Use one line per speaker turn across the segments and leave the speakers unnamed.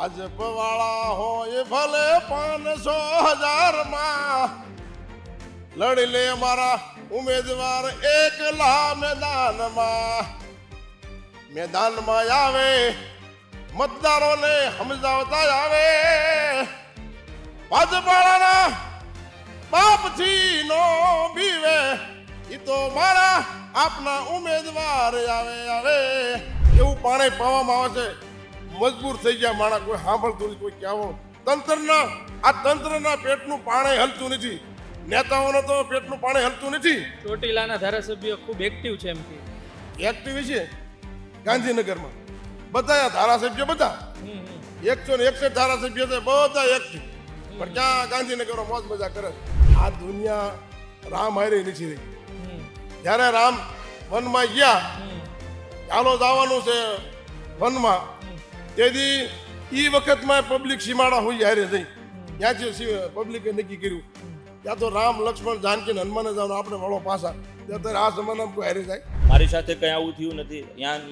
ભાજપ વાળા હોય ભલે 500,000 માં લડી લે મારા ઉમેદવાર એકલા મેદાનમાં આવે મતદારોને સમજાવતા આવે ભાજપ વાળાના બાપથી નો બીવે ઈ તો મારા આપના ઉમેદવાર આવે એવું પાણી પાવામાં આવે છે. મજબૂર થઈ ગયા માણસ, કોઈ સાંભળતું નથી, કોઈ કહેવું તંત્રના પેટનું પાણી હલતું નથી, નેતાઓને તો પેટનું પાણી હલતું નથી.
ચોટીલાના ધારાસભ્ય ખૂબ એક્ટિવ છે એમ કે
એક્ટિવ છે ગાંધીનગરમાં બધા ધારાસભ્ય બધા 161 ધારાસભ્ય છે બધા એક્ટિવ, પણ ક્યાં ગાંધીનગરમાં મોજ મજા કરે. આ દુનિયા રામ હારે નથી રહી. જ્યારે રામ વનમાં ગયા, ચાલો જવાનું છે વનમાં, તેથી એ વખતમાં પબ્લિક સીમાડા હોય હારે જઈ ત્યાંથી પબ્લિકે નક્કી કર્યું ત્યાં તો રામ લક્ષ્મણ જાનકી હનુમાને જવાનું, આપણે વળો પાછા. અત્યારે આ જમાનામાં કોઈ હારે જાય.
મારી સાથે કંઈ આવું થયું નથી. ત્યાં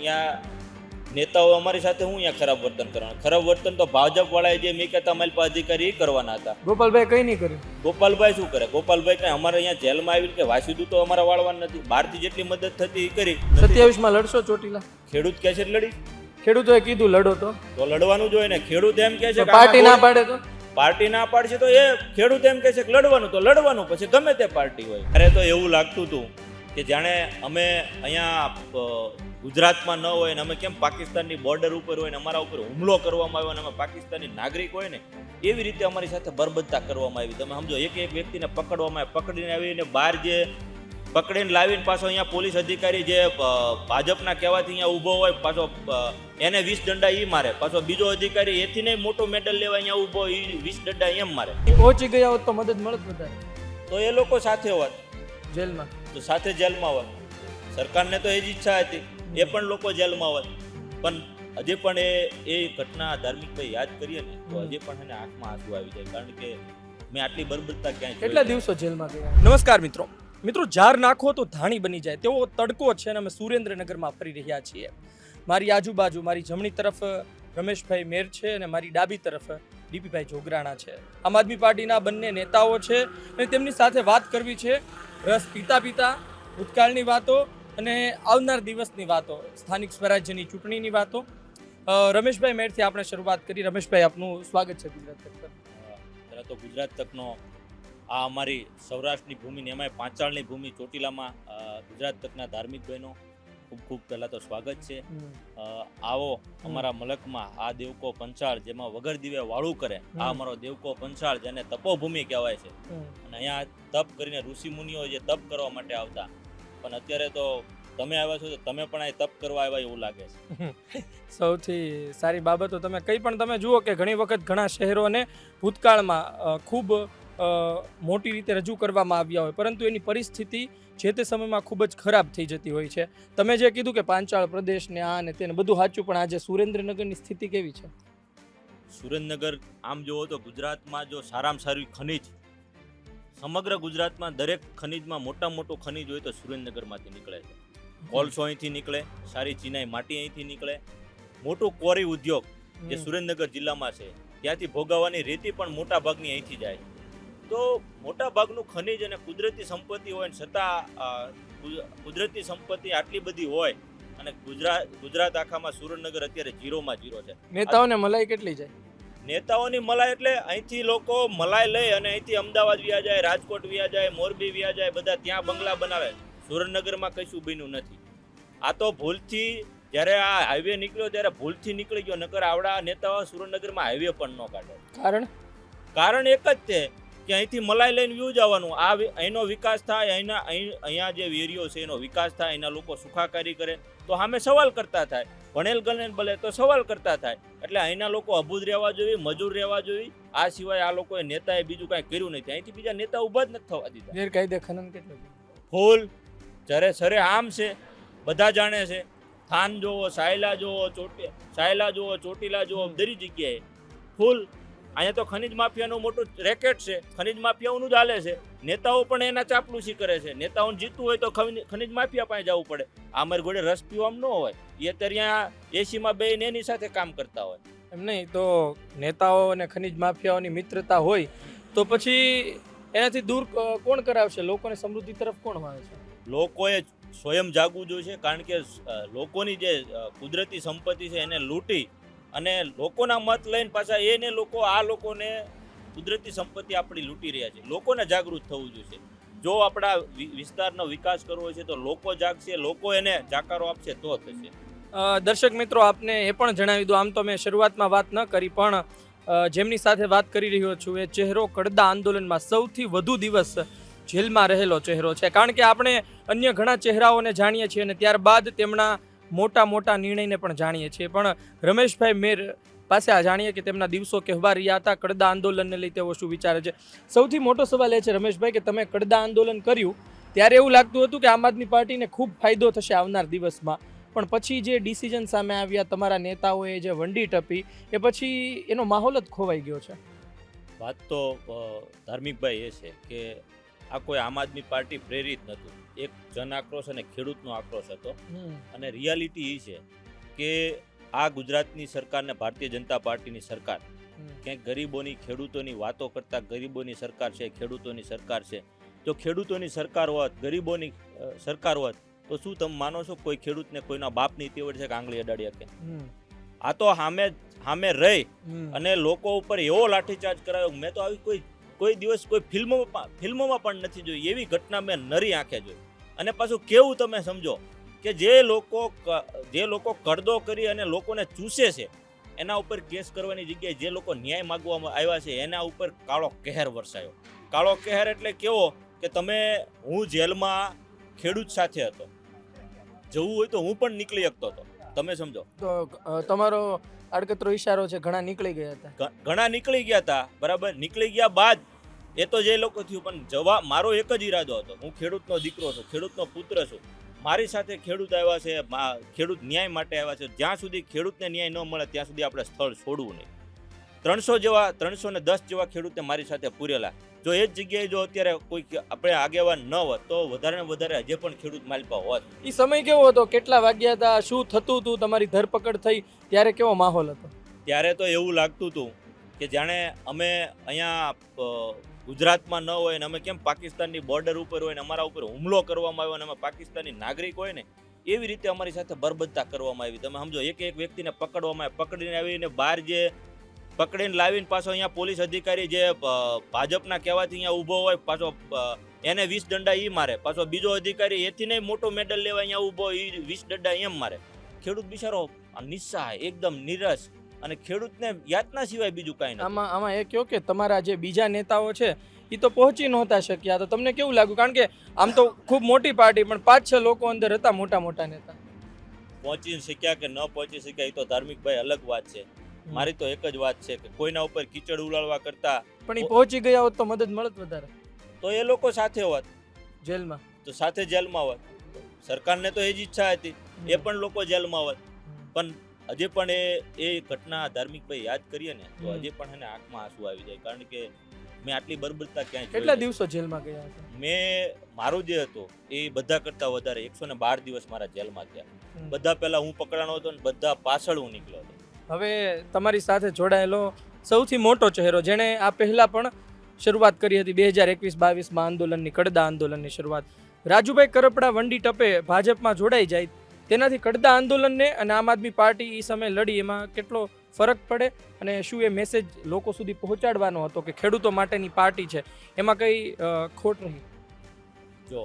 નેતાઓ અમારી સાથે હું અહીંયા ખરાબ વર્તન કરવાનું. ખરાબ વર્તન તો ભાજપ વાળાએ જે મેં કહેતા અમારી પાસે અધિકારી એ કરવાના હતા.
ગોપાલભાઈ કઈ નહીં કર્યું.
ગોપાલભાઈ શું કરે? ગોપાલભાઈ કઈ અમારે અહીંયા જેલમાં આવીને કે વાસીદું તો અમારા વાળવાનું નથી. બહારથી જેટલી મદદ થતી એ કરી.
27માં લડશો ચોટીલા?
ખેડૂત કહે છે લડી,
ખેડૂતોએ કીધું લડો તો
લડવાનું જોઈએ ને. ખેડૂત એમ કહે છે
પાર્ટી ના પાડે તો
પાર્ટી ના પાડશે તો એ ખેડૂત એમ કહે છે કે લડવાનું તો લડવાનું, પછી ગમે તે પાર્ટી હોય. અરે તો એવું લાગતું હતું કે જાણે અમે અહીંયા ગુજરાતમાં ન હોય ને અમે કેમ પાકિસ્તાનની બોર્ડર ઉપર હોય ને અમારા ઉપર હુમલો કરવામાં આવ્યો ને અમે પાકિસ્તાની નાગરિક હોય ને એવી રીતે અમારી સાથે બરબદતા કરવામાં આવી. તમે સમજો, એક વ્યક્તિને પકડવામાં આવે, પકડીને આવીને બહાર જે પકડીને લાવીને પાછો અહીંયા પોલીસ અધિકારી જે ભાજપના કહેવાથી અહીંયા ઊભો હોય, પાછો એને 20 દંડા એ મારે. પાછો બીજો અધિકારી એથી નહીં મોટો મેડલ લેવા અહીંયા ઊભો, એ 20 દંડા એમ મારે.
પહોંચી ગયા હોત તો મદદ મળત વધારે,
તો એ લોકો સાથે હોત
જેલમાં
તો સાથે જેલમાં હોત. સરકારને તો એ જ ઈચ્છા હતી, એ પણ લોકો જેલમાં હોત. પણ હજી પણ એ ઘટના ધાર્મિકભાઈ યાદ કરીએ ને તો હજી પણ એને આંખમાં આંસુ આવી જાય, કારણ કે મેં આટલી બરબરતા ક્યાંય
કેટલા દિવસો જેલમાં ગયા. નમસ્કાર મિત્રો, જાર નાખો તો ધાણી બની જાય તેવો તડકો છે અને અમે સુરેન્દ્રનગરમાં ફરી રહ્યા છીએ. મારી આજુબાજુ મારી જમણી તરફ રમેશભાઈ મેર છે અને મારી ડાબી તરફ ડીપીભાઈ જોગરાણા છે. આમ આદમી પાર્ટીના બંને નેતાઓ છે અને તેમની સાથે વાત કરવી છે રસ પીતા ભૂતકાળની વાતો અને આવનાર દિવસની વાતો, સ્થાનિક સ્વરાજ્યની ચૂંટણીની વાતો. રમેશભાઈ મેરથી આપણે શરૂઆત કરી. રમેશભાઈ, આપનું સ્વાગત છે ગુજરાત તક પર.
પહેલાં તો ગુજરાત તકનો આ અમારી સૌરાષ્ટ્રની ભૂમિ ને એમાંય પાંચાળની ભૂમિ ચોટીલામાં ગુજરાત તકના ધાર્મિક બહેનો ખૂબ ખૂબ પહેલાં તો સ્વાગત છે. આવો અમારા મલકમાં આ દેવકો પંચાળ જેમાં વગર દીવે વાળું કરે, આ અમારો દેવકો પંચાળ જેને તપોભૂમિ કહેવાય છે. અને અહીંયા તપ કરીને ઋષિ મુનિઓ જે તપ કરવા માટે આવતા, પણ અત્યારે તો તમે આવ્યા છો તો તમે પણ અહીં તપ કરવા આવ્યા એવું લાગે છે.
સૌથી સારી બાબતો તમે કંઈ પણ તમે જુઓ કે ઘણી વખત ઘણા શહેરોને ભૂતકાળમાં ખૂબ મોટી રીતે રજૂ કરવામાં આવ્યા હોય, પરંતુ એની પરિસ્થિતિ જે તે સમયમાં ખૂબ જ ખરાબ થઈ જતી હોય છે. તમે જે કીધું કે પાંચાળ પ્રદેશ ને આ ને તેને બધું સાચું, પણ આજે સુરેન્દ્રનગરની સ્થિતિ કેવી છે?
સુરેન્દ્રનગર આમ જુઓ તો ગુજરાતમાં જો સારામાં સારું ખનિજ, સમગ્ર ગુજરાતમાં દરેક ખનિજમાં મોટું ખનિજ હોય તો સુરેન્દ્રનગરમાંથી નીકળે છે. કોલસો અહીંથી નીકળે, સારી ચીનાઈ માટી અહીંથી નીકળે. મોટું કોરી ઉદ્યોગ જે સુરેન્દ્રનગર જિલ્લામાં છે ત્યાંથી ભોગાવાની રેતી પણ મોટા ભાગની અહીંથી જાય. તો મોટા ભાગનું ખનિજ અને કુદરતી સંપત્તિ હોય ને છતાં કુદરતી સંપત્તિ આટલી બધી હોય અને ગુજરાત આખામાં સુરેન્દ્રનગર અત્યારે 0માં 0 છે.
નેતાઓને મલાઈ કેટલી જાય?
નેતાઓની મલાઈ એટલે અહીંથી લોકો મલાઈ લઈ અને અહીંથી અમદાવાદ વ્યા જાય, રાજકોટ વ્યા જાય, મોરબી વ્યા જાય, બધા ત્યાં બંગલા બનાવે. સુરેન્દ્રનગરમાં કશું બન્યું નથી. આ તો ભૂલથી જ્યારે આ હાઈવે નીકળ્યો ત્યારે ભૂલથી નીકળી ગયો, નકર આવડા નેતાઓ સુરેન્દ્રનગરમાં હાઈવે પણ ન કાઢે. કારણ એક જ છે કે અહીંથી મલાઈ લઈને વ્યૂ જવાનું, અહીંનો વિકાસ થાય, અહીંયા જે વેરીઓ છે એનો વિકાસ થાય, અહીંના લોકો સુખાકારી કરે તો સામે સવાલ કરતા થાય, ભણેલ ગણેલ ભલે તો સવાલ કરતા થાય. એટલે અહીંના લોકો અભૂત રહેવા જોઈએ, મજૂર રહેવા જોઈએ. આ સિવાય આ લોકોએ નેતાએ બીજું કાંઈ કર્યું નથી. અહીંથી બીજા નેતા ઊભા જ નથી થવા દીધા.
ગેરકાયદે ખનન કેટલું
ફૂલ જ્યારે સરે આમ છે, બધા જાણે છે. થાન જોવો, સાયલા જોવો, ચોટીલા જોવો, દરેક જગ્યાએ ફૂલ. અહીંયા તો ખનિજ માફિયાનું મોટું રેકેટ છે, ખનિજ માફિયાઓનું જ હાલે છે. નેતાઓ પણ એના ચાપલુસી કરે છે. નેતાઓને જીતવું હોય તો ખનિજ માફિયા પાસે જવું પડે. આ મારી ઘોડે રસ પીવામાં ન હોય, એ અત્યારે અહીંયા એસીમાં બેસીને એની સાથે કામ કરતા હોય.
એમ નહીં તો નેતાઓ અને ખનિજ માફિયાઓની મિત્રતા હોય તો પછી એનાથી દૂર કોણ કરાવશે? લોકોને સમૃદ્ધિ તરફ કોણ વાળે છે?
લોકોએ સ્વયં જાગવું જોઈએ, કારણ કે લોકોની જે કુદરતી સંપત્તિ છે એને લૂંટી અને લોકોના મત લઈને પાછા એને આ લોકોને કુદરતી સંપત્તિ આપણી લૂંટી રહ્યા છે. લોકોને જાગૃત થવું જોઈએ. જો આપણા વિસ્તારનો વિકાસ કરવો છે તો લોકો જાગશે, લોકો એને જાકારો આપશે તો થશે.
દર્શક મિત્રો, આપને એ પણ જણાવી દઉં, આમ તો મેં શરૂઆતમાં વાત ન કરી, પણ જેમની સાથે વાત કરી રહ્યો છું એ ચહેરો કડદા આંદોલનમાં સૌથી વધુ દિવસ જેલમાં રહેલો ચહેરો છે. કારણ કે આપણે અન્ય ઘણા ચહેરાઓને જાણીએ છીએ અને ત્યારબાદ તેમના મોટા મોટા નિર્ણયને પણ જાણીએ છીએ, પણ રમેશભાઈ મેર પાસે આ જાણીએ કે તેમના દિવસો કહેવા રહ્યા હતા, કડદા આંદોલનને લઈ તેઓ શું વિચારે છે. સૌથી મોટો સવાલ એ છે રમેશભાઈ કે તમે કડદા આંદોલન કર્યું ત્યારે એવું લાગતું હતું કે આમ આદમી પાર્ટીને ખૂબ ફાયદો થશે આવનાર દિવસમાં, પણ પછી જે ડિસિઝન સામે આવ્યા, તમારા નેતાઓએ જે વંડી ટપી, એ પછી એનો માહોલ જ ખોવાઈ ગયો છે.
વાત તો ધાર્મિકભાઈ એ છે કે આ કોઈ આમ આદમી પાર્ટી પ્રેરિત નહોતું. એક જન આક્રોશ અને ખેડૂતનો આક્રોશ હતો. અને રિયાલિટી એ છે કે આ ગુજરાતની સરકારને ભારતીય જનતા પાર્ટીની સરકાર ક્યાંક ગરીબોની, ખેડૂતોની વાતો કરતા ગરીબોની સરકાર છે, ખેડૂતોની સરકાર છે. જો ખેડૂતોની સરકાર હોત, ગરીબોની સરકાર હોત તો શું તમે માનો છો કોઈ ખેડૂતને કોઈના બાપની તેવડ છે કે આંગળી અડાડી શકે? આ તો સામે રહી અને લોકો ઉપર એવો લાઠીચાર્જ કરાયો. મેં તો આવી કોઈ દિવસ કોઈ ફિલ્મોમાં પણ નથી જોઈ. એવી ઘટના મેં નરી આંખે જોઈ. અને પાછું કેવું તમે સમજો કે જે લોકો કડદો કરી અને લોકોને ચૂસે છે એના ઉપર કેસ કરવાની જગ્યાએ જે લોકો ન્યાય માગવામાં આવ્યા છે એના ઉપર કાળો કહેર વરસાયો. કાળો કહેર એટલે કેવો કે હું જેલમાં ખેડૂત સાથે હતો, જવું હોય તો હું પણ નીકળી શકતો હતો. તમે સમજો
તો તમારો આડકતરો ઈશારો છે, ઘણા નીકળી ગયા હતા.
ઘણા નીકળી ગયા હતા, બરાબર. નીકળી ગયા બાદ એ તો જે લોકો થયું, પણ મારો એક જ ઈરાદો હતો. હું ખેડૂતનો દીકરો છું, ખેડૂતનો પુત્ર છું. મારી સાથે ખેડૂત આવ્યા છે, ખેડૂત ન્યાય માટે આવ્યા છે. જ્યાં સુધી ખેડૂતને ન્યાય ન મળે ત્યાં સુધી આપણે સ્થળ છોડવું નહીં. 310 જેવા ખેડૂતને મારી સાથે પૂરેલા. જો એ જ જગ્યાએ જો અત્યારે કોઈ આપણે આગેવાન ન હોત તો વધારે ને વધારે હજે પણ ખેડૂત માલપા હોત.
એ સમય કેવો હતો? કેટલા વાગ્યા હતા? શું થતું હતું? તમારી ધરપકડ થઈ ત્યારે કેવો માહોલ હતો?
ત્યારે તો એવું લાગતું હતું કે જાણે અમે અહીંયા ગુજરાતમાં ન હોય ને અમે કેમ પાકિસ્તાનની બોર્ડર ઉપર હોય ને અમારા ઉપર હુમલો કરવામાં આવ્યો ને અમે પાકિસ્તાની નાગરિક હોય ને એવી રીતે અમારી સાથે બરબદતા કરવામાં આવી. તમે સમજો, એક વ્યક્તિને પકડવામાં આવે, પકડીને આવીને બહાર જે પકડીને લાવીને પાછો અહીંયા પોલીસ અધિકારી જે ભાજપના કહેવાથી અહીંયા ઊભો હોય, પાછો એને 20 દંડા ઈ મારે. પાછો બીજો અધિકારી એથી નહીં મોટો મેડલ લેવા અહીંયા ઊભો, એ 20 દંડા એમ મારે. ખેડૂત બિચારો નિસ્સહાય, એકદમ નિરસ, અને ખેડૂતને યાતના સિવાય બીજું કાંઈ નથી.
આમાં એ કહો કે તમારા જે બીજા નેતાઓ છે એ તો પહોંચી નહોતા શક્યા, તો તમને કેવું લાગ્યું? કારણ કે આમ તો ખૂબ મોટી પાર્ટી, પણ 5-6 લોકો અંદર હતા, મોટા મોટા નેતા.
પહોંચી શક્યા કે ન પહોંચી શક્યા એ તો ધાર્મિકભાઈ અલગ વાત છે. મારી તો એક જ વાત છે કે કોઈના ઉપર કીચડ ઉલાળવા કરતા
પણ એ પહોંચી ગયા હોત તો મદદ મળત વધારે.
તો એ લોકો સાથે હોત
જેલમાં,
તો સાથે જેલમાં હોત. સરકારને તો એ જ ઈચ્છા હતી, એ પણ લોકો જેલમાં હોત. પણ હજી પણ એ ઘટના ધાર્મિકભાઈ યાદ કરીએ ને તો હજી પણ એને આંખમાં આંસુ આવી જાય. કારણ કે મેં આટલી બરબરતા ક્યાંય
કેટલા દિવસો જેલમાં ગયા હતા?
મારું જે હતું એ બધા કરતા વધારે 112 દિવસ મારા જેલમાં થયા. બધા પહેલા હું પકડાનો હતો ને બધા પાછળ હું નીકળ્યો હતો.
હવે તમારી સાથે જોડાયેલો સૌથી મોટો ચહેરો, જેણે આ પહેલા પણ શરૂઆત કરી હતી 2021-22માં આંદોલનની, કડદા આંદોલનની શરૂઆત, રાજુભાઈ કરપડા વંડી ટપે ભાજપમાં જોડાઈ જાય, તેનાથી કડદા આંદોલનને અને આમ આદમી પાર્ટી એ સમયે લડી એમાં કેટલો ફરક પડે અને શું એ મેસેજ લોકો સુધી પહોંચાડવાનો હતો કે ખેડૂતો માટેની પાર્ટી છે, એમાં કઈ ખોટ રહી?
જો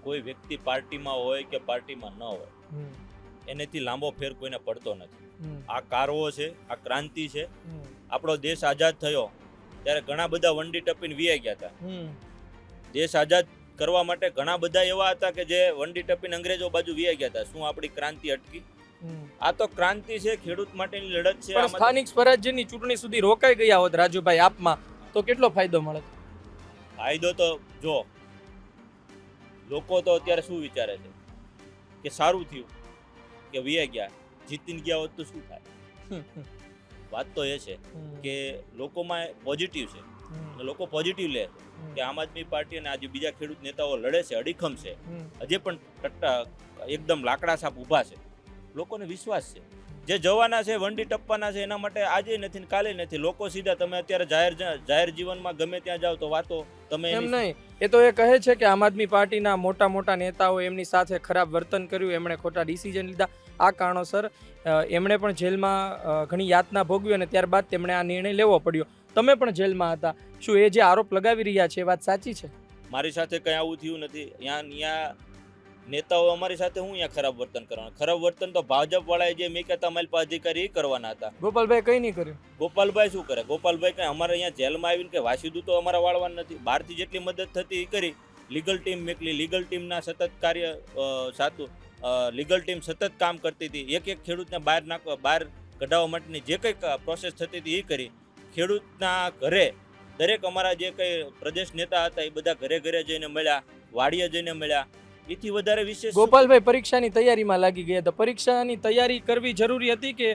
કોઈ વ્યક્તિ પાર્ટીમાં હોય કે પાર્ટીમાં ન હોય એનેથી લાંબો ફેર કોઈને પડતો નથી. આ કારવો છે, આ ક્રાંતિ છે. આપણો દેશ આઝાદ થયો ત્યારે ઘણા બધા વંડી ટપીને વિયા ગયા હતા. દેશ આઝાદ કરવા માટે ઘણા બધા એવા હતા કે જે વંડી ટપીને અંગ્રેજો બાજુ વિયા ગયા હતા. શું આપણી ક્રાંતિ અટકી? આ તો ક્રાંતિ છે, ખેડૂત માટેની લડત છે.
સ્થાનિક સ્વરાજ્યની ચૂંટણી સુધી રોકાઈ ગયા હોત રાજુભાઈ આપમાં તો કેટલો ફાયદો મળે?
ફાયદો તો જો લોકો તો અત્યારે શું વિચારે છે કે સારું થયું કે વિયા ગયા, જીતીને ગયા હોત તો શું થાય? વાત તો એ છે કે લોકોમાં પોઝિટિવ છે અને લોકો પોઝિટિવ લે કે આમ આદમી પાર્ટી અને આજે બીજા ખેડૂત નેતાઓ લડે છે, અડીખમ છે, હજી પણ એકદમ લાકડા સાપ ઊભા છે. લોકોને વિશ્વાસ છે જે જવાના છે વંડી ટપવાના છે એના માટે આજે નથી ને કાલે નથી. લોકો સીધા તમે અત્યારે જાહેર જીવનમાં ગમે ત્યાં જાઓ તો વાતો તમે
એમ
એની-
નહીં, એ તો એ કહે છે કે આમ આદમી પાર્ટીના મોટા મોટા નેતાઓ એમની સાથે ખરાબ વર્તન કર્યું, એમણે ખોટા ડિસિઝન લીધા, આ કારણોસર એમણે પણ જેલમાં ઘણી યાતના ભોગવી અને ત્યારબાદ તેમણે આ નિર્ણય લેવો પડ્યો. તમે પણ જેલમાં હતા, શું એ જે આરોપ લગાવી રહ્યા છે એ વાત સાચી છે?
મારી સાથે કંઈ આવું થયું નથી. અહીંયા નેતાઓ અમારી સાથે હું અહીંયા ખરાબ વર્તન કરવાનું? ખરાબ વર્તન તો ભાજપ વાળાએ જે મેં કહેતા અમારી પાસે અધિકારી એ કરવાના હતા.
ગોપાલભાઈ કંઈ નહીં કર્યું.
ગોપાલભાઈ શું કરે? ગોપાલભાઈ કઈ અમારે અહીંયા જેલમાં આવીને કે વાસીદું તો અમારા વાળવાનું નથી. બહારથી જેટલી મદદ થતી એ કરી. લીગલ ટીમ મેકલી, લીગલ ટીમના સતત કાર્ય સાતું લીગલ ટીમ સતત કામ કરતી હતી. એક ખેડૂતને બહાર કઢાવવા માટેની જે કંઈ પ્રોસેસ થતી હતી એ કરી. ખેડૂતના ઘરે દરેક અમારા જે કંઈ પ્રદેશ નેતા હતા એ બધા ઘરે ઘરે જઈને મળ્યા, વાડીએ જઈને મળ્યા. એથી વધારે વિશેષ શું?
ગોપાલભાઈ પરીક્ષાની તૈયારીમાં લાગી ગયા હતા. પરીક્ષાની તૈયારી કરવી જરૂરી હતી કે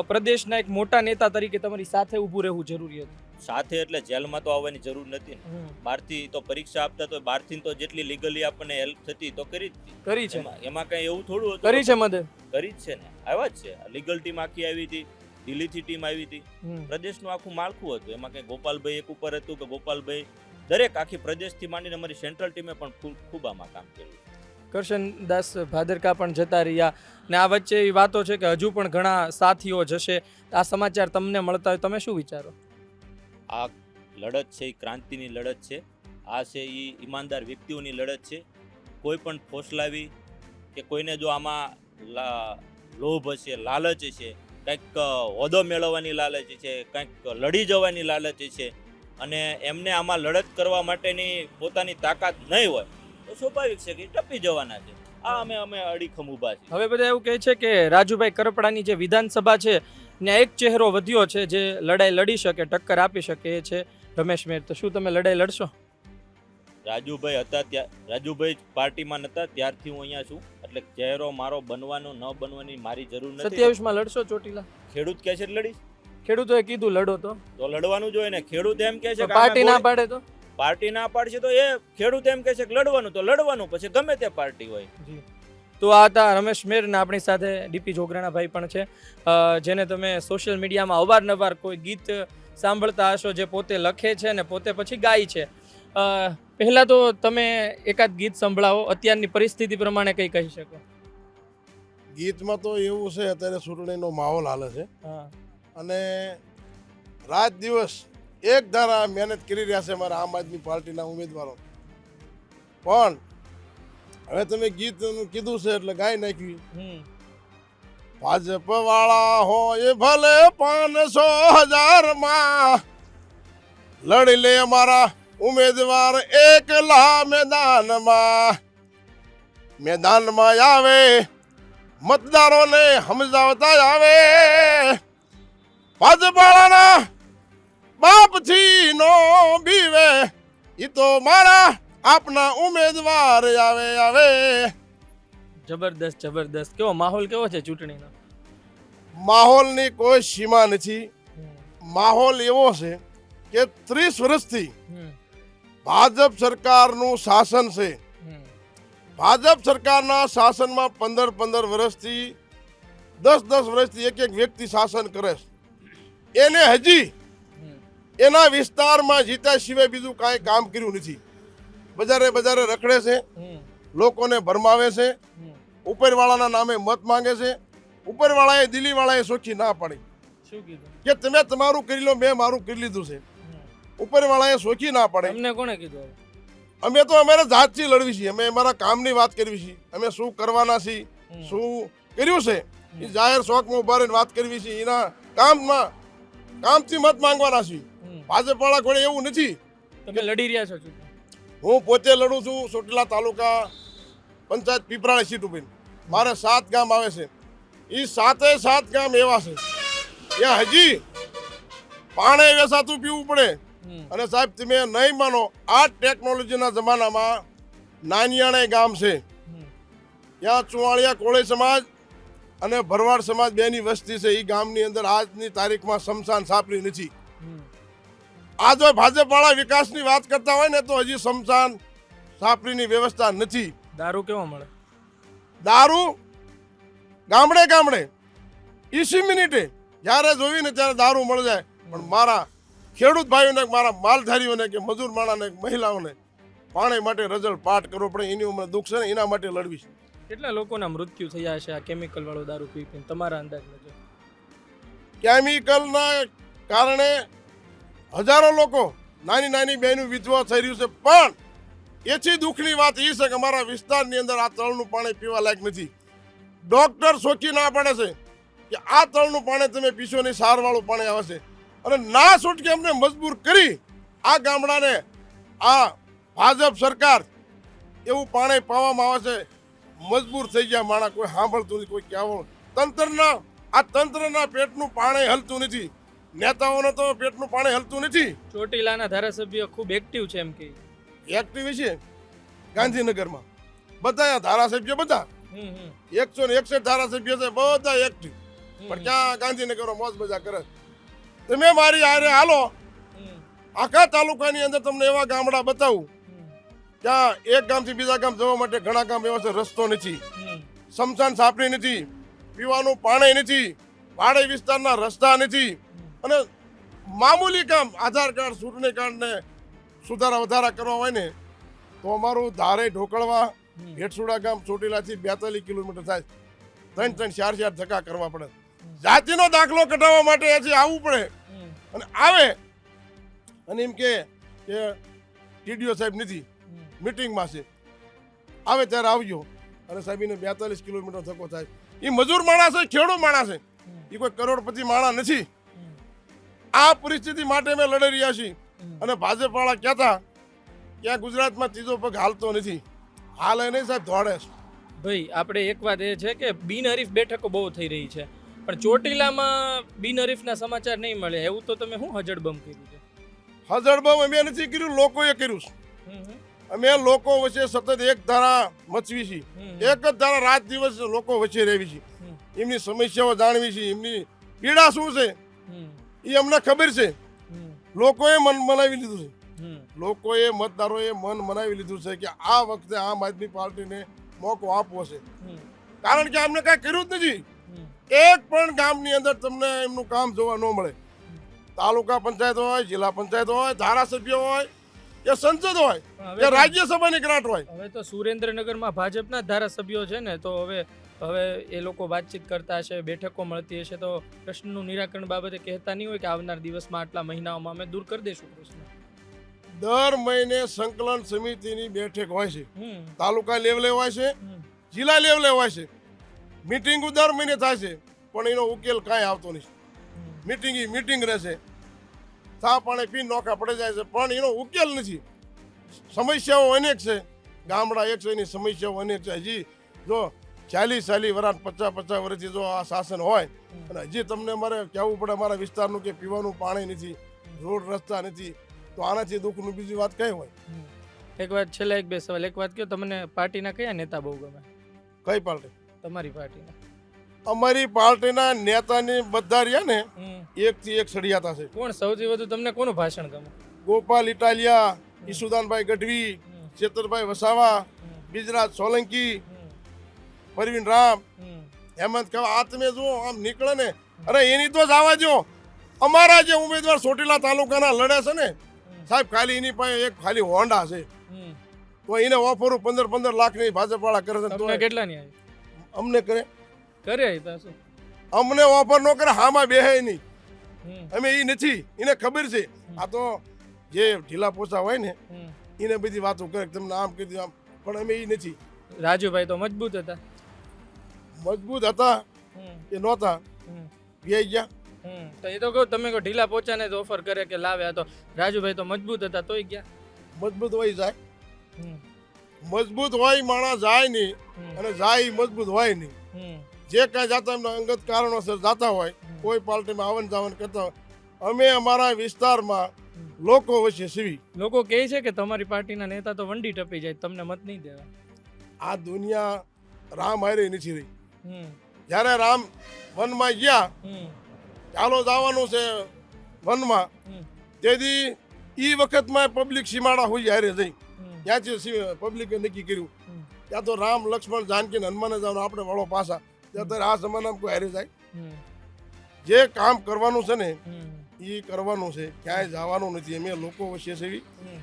પ્રદેશના એક મોટા નેતા તરીકે તમારી સાથે ઊભું રહેવું જરૂરી હતું?
સાથે એટલે જેલમાં તો આવવાની જરૂર નથી ને. બહારથી તો પરીક્ષા આપતા તો બહારથી તો જેટલી લીગલી આપણને હેલ્પ થતી તો કરી જ હતી.
કરી છે,
એમાં કઈ એવું થોડું હતું?
કરી છે મદદ.
કરી જ છે ને, આવ્યા જ છે. લીગલ ટીમ આખી આવી હતી, દિલ્હીથી ટીમ આવી હતી, પ્રદેશનું આખું માળખું હતું. એમાં કઈ ગોપાલભાઈ એક ઉપર હતું કે ગોપાલભાઈ દરેક આખી પ્રદેશથી માંડીને અમારી સેન્ટ્રલ ટીમે પણ ખૂબ આમાં કામ કર્યું.
કરશનદાસ ભાદરકા પણ જતા રહ્યા ને આ વચ્ચે એવી વાતો છે કે હજુ પણ ઘણા સાથીઓ જશે. આ સમાચાર તમને મળતા હોય તમે શું વિચારો?
આ લડત છે એ ક્રાંતિની લડત છે. આ છે એ ઈમાનદાર વ્યક્તિઓની લડત છે. કોઈ પણ ફોસલાવી કે કોઈને જો આમાં લોભ હશે, લાલચ છે, કંઈક હોદ્દો મેળવવાની લાલચ છે, કંઈક લડી જવાની લાલચ છે અને એમને આમાં લડત કરવા માટેની પોતાની તાકાત નહીં હોય તો સ્વાભાવિક છે કે એ ટપી જવાના છે. આ અમે અડીખમ ઊભા છીએ.
હવે બધા એવું કહે છે કે રાજુભાઈ કરપડાની જે વિધાનસભા છે ને એક ચહેરો વધ્યો છે જે લડાઈ લડી શકે, ટક્કર આપી શકે, એ છે રમેશ મેર. તો શું તમે લડાઈ લડશો?
રાજુભાઈ પાર્ટીમાં નતા ત્યારથી હું અહીંયા છું. એટલે ચહેરો મારો બનવાનો ન બનવાની મારી જરૂર નથી.
27માં લડશો ચોટીલા?
ખેડૂત કહે છે લડીશ.
ખેડૂતોએ કીધું લડો તો
લડવાનું જોઈએ ને. ખેડૂત એમ કહે છે કે
પાર્ટી ના પાડે તો?
પાર્ટી ના પાડશે તો એ ખેડૂત એમ કહે છે કે લડવાનું તો લડવાનું, પછી ગમે તે પાર્ટી હોય.
તો આ હતા રમેશ મેર ને આપણી સાથે ડીપી જોગરાણા ભાઈ પણ છે, જેને તમે સોશિયલ મીડિયામાં અવારનવાર કોઈ ગીત સાંભળતા હશો જે પોતે લખે છે ને પોતે પછી ગાય છે. પહેલા તો તમે એકાદ ગીત સંભળાવો, અત્યારની પરિસ્થિતિ પ્રમાણે કઈ કહી શકો?
ગીતમાં તો એવું છે અત્યારે ચૂંટણીનો માહોલ હાલે છે
હા,
અને રાત દિવસ એક ધારા મહેનત કરી રહ્યા છે મારા આમ આદમી પાર્ટીના ઉમેદવારો. પણ હવે તમે ગીત કીધું છે એટલે ગાઈ નાખ્યું. ભાજપ વાળા હોય ભલે 500,000 માં લડી લે અમારા ઉમેદવાર એકલા મેદાનમાં આવે, મતદારોને સમજાવતા આવે. ભાજપ વાળાના બાપથી નો બીવે, ઈ તો મારા આપના ઉમેદવાર આવે.
જબરદસ્ત જબરદસ્ત. કેવો માહોલ કેવો છે ચૂંટણીનો?
માહોલની કોઈ સીમા નથી. માહોલ એવો છે કે 30 વર્ષથી ભાજપ સરકારનું શાસન છે. ભાજપ સરકારના શાસનમાં 15 વર્ષથી 10 વર્ષથી એક વ્યક્તિ શાસન કરે છે. એને હજી એના વિસ્તારમાં જીત્યા સિવાય બીજું કાંઈ કામ કર્યું નથી. બજારે રખડે છે, લોકોને ભરમાવે છે, ઉપરવાળાના નામે મત માંગે છે. ઉપરવાળાએ દિલ્હીવાળાએ સોખી ના પાડી.
શું કીધું?
કે તમે તમારું કરી લો, મેં મારું કરી લીધું છે. ઉપરવાળાએ સોખી ના પાડે.
તમને કોણે કીધું?
અમે તો અમારા જાતથી લડવી છીએ. અમે અમારા કામની વાત કરવી છીએ. અમે શું કરવાના છીએ, શું કર્યું છે એ જાહેર શોખમાં ઉભા રહીને વાત કરવી છે. એના કામથી મત માંગવાના છીએ. ભાજપ વાળા કોઈ એવું નથી.
તમે લડી રહ્યા છો?
હું પોતે લડું છું ચોટીલા તાલુકા પંચાયત પીપરાળી સીટ ઉપર. મારે 7 ગામ આવે છે. એ 7 ગામ એવા છે ત્યાં હજી પાણી વેસાતું પીવું પડે. અને સાહેબ તમે નહીં માનો, આ ટેકનોલોજીના જમાનામાં નાનિયાણે ગામ છે, ત્યાં ચુવાળિયા કોળી સમાજ અને ભરવાડ સમાજ બેની વસ્તી છે. એ ગામની અંદર આજની તારીખમાં શમશાન સાપરી નથી. આ જો ભાજપ વાળા વિકાસની વાત કરતા હોય ને તો હજી શમશાન સાપરીની વ્યવસ્થા નથી.
દારૂ કેવો મળે?
દારૂ ગામડે 20 મિનિટે જ્યારે જોઈને ત્યારે દારૂ મળી જાય. પણ મારા ખેડૂત ભાઈઓને, મારા માલધારીઓને કે મજૂર માણાને, મહિલાઓને પાણી માટે રજળ પાઠ કરવો પડે. એની ઉંમર દુઃખ છે ને, એના માટે લડવી છે.
કેટલા લોકોના મૃત્યુ થયા છે આ કેમિકલ વાળો દારૂ પી પીને તમારા અંદાજ મુજબ?
કેમિકલના કારણે હજારો લોકો, નાની નાની બહેનો વિધવા થઈ રહ્યું છે. પણ એથી દુઃખની વાત એ છે કે અમારા વિસ્તારની અંદર આ તળનું પાણી પીવા લાયક નથી. ડોક્ટર સોચી ના પડે છે કે આ તળનું પાણી તમે પીશો નહીં, સારવાળું પાણી આવે છે. અને ના છૂટકે અમને મજબૂર કરી આ ગામડાને આ ભાજપ સરકાર એવું પાણી પાવામાં આવે છે. મજબૂર થઈ ગયા માણસ, કોઈ સાંભળતું નથી, કોઈ કહેવું. તંત્રના પેટનું પાણી હલતું નથી, નેતાઓને તો પેટનું પાણી હલતું નથી.
ચોટીલાના ધારાસભ્ય ખૂબ એક્ટિવ છે એમ કે
એક્ટિવ છે ગાંધીનગરમાં, બધા ધારાસભ્ય બધા 161 ધારાસભ્ય છે, બધા એક્ટિવ. પણ ક્યાં ગાંધીનગર મોજ મજા કરે. તમે મારી હારે હાલો, આખા તાલુકાની અંદર તમને એવા ગામડા બતાવું ત્યાં એક ગામથી બીજા ગામ જવા માટે ઘણા ગામ એવા છે, રસ્તો નથી, સ્મશાન સાપડી નથી, પીવાનું પાણી નથી, પહાડી વિસ્તારના રસ્તા નથી. અને મામૂલી કામ, આધાર કાર્ડ, ચૂંટણી કાર્ડને સુધારા વધારા કરવા હોય ને તો અમારું ધારે ઢોકળવા ભેટસુડા ગામ ચોટીલાથી 42 કિલોમીટર થાય. 3-4 ધક્કા કરવા પડે. જાતિનો દાખલો કઢાવવા માટે અહીંથી આવવું પડે. અને આવે અને એમ કે ટીડીઓ સાહેબ નથી, મીટિંગમાં છે, આવે ત્યારે આવજો. અને સાહેબ એને 42 કિલોમીટર ધક્કો થાય. એ મજૂર માણસ છે, ખેડૂત માણસ છે, એ કોઈ કરોડપતિ માણસ નથી. આ પરિસ્થિતિ માટે અમે લડી રહ્યા છીએ. અને ભાજપવાળા કહેતા કે આ ગુજરાતમાં ત્રીજો પગ હાલતો નથી. હાલે નહીં સાહેબ, દોડે છે.
ભાઈ આપણે એક વાત એ છે કે બિનહરીફ બેઠકો બહુ થઈ રહી છે, પણ ચોટીલામાં બિનહરીફના સમાચાર નહીં મળે. એવું તો તમે શું હજડબમ કર્યું છે?
હજડબમ અમે નથી કર્યું, લોકોએ કર્યું છે. અમે લોકો વચ્ચે સતત એક ધારા મચવી છીએ, એક જ ધારા રાત દિવસ લોકો વચ્ચે રહેવી છે. એમની સમસ્યાઓ જાણવી છે, એમની પીડા શું છે એ અમને ખબર છે. લોકોએ મન મનાવી લીધું છે. લોકોએ, મતદારોએ મન મનાવી લીધું છે કે આ વખતે આમ આદમી પાર્ટીને મોકો આપવો છે. કારણ કે અમને કાંઈ કર્યું જ નથી. એક પણ ગામની અંદર તમને એમનું કામ જોવા ન મળે. તાલુકા પંચાયત હોય, જિલ્લા પંચાયત હોય, ધારાસભ્ય હોય, કે સંસદ હોય, કે રાજ્યસભાની ગ્રાન્ટ હોય.
હવે તો સુરેન્દ્રનગરમાં ભાજપના ધારાસભ્યો છે ને, તો હવે એ લોકો વાતચીત કરતા હશે, બેઠકો મળતી હશે, તો પ્રશ્નનું નિરાકરણ બાબતે કહેતા નહીં હોય કે આવનાર દિવસમાં આટલા મહિનાઓમાં અમે દૂર કરી દઈશું પ્રશ્ન?
દર મહિને સંકલન સમિતિની બેઠક હોય છે, તાલુકા લેવલે હોય છે, જિલ્લા લેવલે હોય છે. મીટિંગો દર મહિને થાય છે, પણ એનો ઉકેલ કાંઈ આવતો નથી. મીટિંગ રહેશે, ચા પાણી પી નોખા પડી જાય છે, પણ એનો ઉકેલ નથી. સમસ્યાઓ અનેક છે, ગામડા એક છે, એની સમસ્યાઓ અનેક છે. હજી જો 40 વર્ષ 50 વર્ષથી જો આ શાસન હોય અને હજી તમને અમારે કહેવું પડે અમારા વિસ્તારનું કે પીવાનું પાણી નથી, રોડ રસ્તા નથી, તો આનાથી દુઃખનું બીજી વાત કઈ હોય?
એક વાત છેલ્લા 1-2 સવાલ. એક વાત કહો, તમને પાર્ટીના કયા નેતા બહુ ગમે?
કઈ પાર્ટી?
તમારી પાર્ટીના?
અમારી પાર્ટીના નેતાની બધા રહ્યા ને, એકથી એક સળિયાતા છે.
કોણ સૌથી વધુ તમને કોનું ભાષણ ગમે?
ગોપાલ ઇટાલિયા, ઈસુદાનભાઈ ગઢવી, ચેતરભાઈ વસાવા, બિજરાજ સોલંકી, પરવીન રામ, હેમંત કવા. આ તમે જુઓ આમ નીકળે ને, અરે એની તો જવા દો. અમારા જે ઉમેદવાર ચોટીલા તાલુકાના લડે છે ને સાહેબ, ખાલી એની પાસે એક ખાલી હોન્ડા છે, તો એને ઓફરો 15 લાખની ભાજપવાળા કરે છે.
તમને કેટલાની આવી?
અમને કરે
તો શું?
અમને ઓફર ન કરે, હામાં બેહે નહીં. અમે એ નથી, એને ખબર છે. આ તો જે ઢીલા પોસા હોય ને એને બધી વાતો કરે, તમને આમ કીધું આમ, પણ અમે એ નથી.
રાજુભાઈ તો મજબૂત હતા.
મજબૂત હતા એ નહોતા, વ્યાઈ ગયા.
તો એ તો કહું, તમે કહો ઢીલા પોચાને જ ઓફર કરે કે લાવ્યા, તો રાજુભાઈ તો મજબૂત હતા તોય ગયા.
મજબૂત હોય જાય, મજબૂત હોય માણસ જાય નહીં, અને જાય મજબૂત હોય નહીં. જે કાંઈ જાતા એમના અંગત કારણોસર જાતા હોય, કોઈ પાર્ટીમાં આવન જાવન કરતા હોય, અમે અમારા વિસ્તારમાં લોકો વચ્ચે સીવી.
લોકો કહે છે કે તમારી પાર્ટીના નેતા તો વંડી ટપી જાય, તમને મત નહીં દેવા.
આ દુનિયા રામ હારે નથી રહી. જ્યારે રામ વનમાં ગયા, ચાલો જવાનું છે વનમાં, તેથી એ વખતમાં પબ્લિક સીમાડા હોય હારે જઈ, ત્યાંથી પબ્લિકે નક્કી કર્યું ત્યાં તો રામ લક્ષ્મણ જાનકી હનુમાને જવાનું, આપણે વળો પાછા. ત્યારે આ જમાનામાં કોઈ હારે જાય? જે કામ કરવાનું છે ને
હમ,
એ કરવાનું છે, ક્યાંય જવાનું નથી. અમે લોકો વચ્ચે છે
હમ.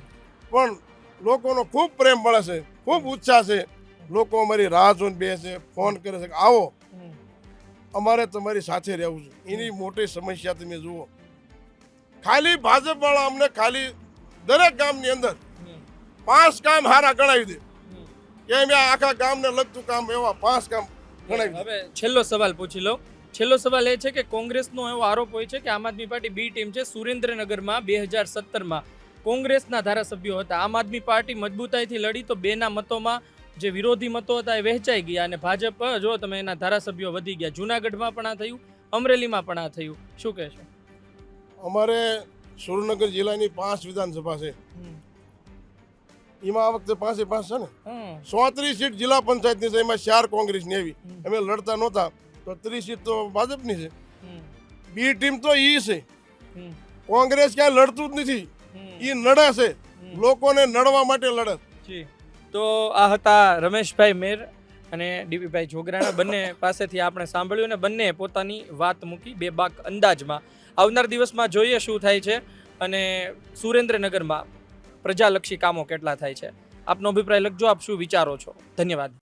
પણ લોકોનો ખૂબ પ્રેમ મળે છે, ખૂબ ઉત્સાહ છે. લોકો અમારી રાહ જોઈને બેસે, ફોન કરે છે કે આવો,
હમ.
અમારે તમારી સાથે રહેવું છે. એની મોટી સમસ્યા તમે જુઓ, ખાલી ભાજપ વાળા અમને ખાલી દરેક ગામની અંદર 5 કામ હારા ગણાવી દે કે અમે આખા ગામને લગતું કામ એવા 5 કામ ગણાવી દે.
હવે છેલ્લો સવાલ પૂછી લો. છેલ્લો સવાલ એ છે કે કોંગ્રેસનો એવો આરોપ હોય છે કે આમ આદમી પાર્ટી બી ટીમ છે. સુરેન્દ્રનગરમાં 2017માં કોંગ્રેસના ધારાસભ્યો હતા. આમ આદમી પાર્ટી મજબૂતાઈથી લડી તો બેના મતોમાં જે વિરોધી મતો હતા એ વહેંચાઈ ગયા અને ભાજપ જો તમે એના ધારાસભ્યો વધી ગયા. જુનાગઢમાં પણ આ થયું, અમરેલીમાં પણ આ થયું. શું કહેશો?
અમારે સુરેન્દ્રનગર જિલ્લાની 5 વિધાનસભા છે. એમાં આ વખતે 5 છે ને 34 સીટ જિલ્લા પંચાયતની છે. એમાં 4 કોંગ્રેસની આવી. અમે લડતા નહોતા તો 30 સીટ તો ભાજપની છે. બી ટીમ તો ઈ છે. કોંગ્રેસ ક્યાંય લડતું જ નથી. ઈ નડે છે, લોકોને નડવા માટે લડે.
જી. તો આ હતા રમેશભાઈ મેર અને ડીપીભાઈ જોગરાણા. બંને પાસેથી આપણે સાંભળ્યું અને બંને પોતાની વાત મૂકી બેબાક અંદાજમાં. આવનાર દિવસમાં જોઈએ શું થાય છે અને સુરેન્દ્રનગરમાં પ્રજાલક્ષી કામો કેટલા થાય છે. આપનો અભિપ્રાય લખજો. આપ શું વિચારો છો? ધન્યવાદ.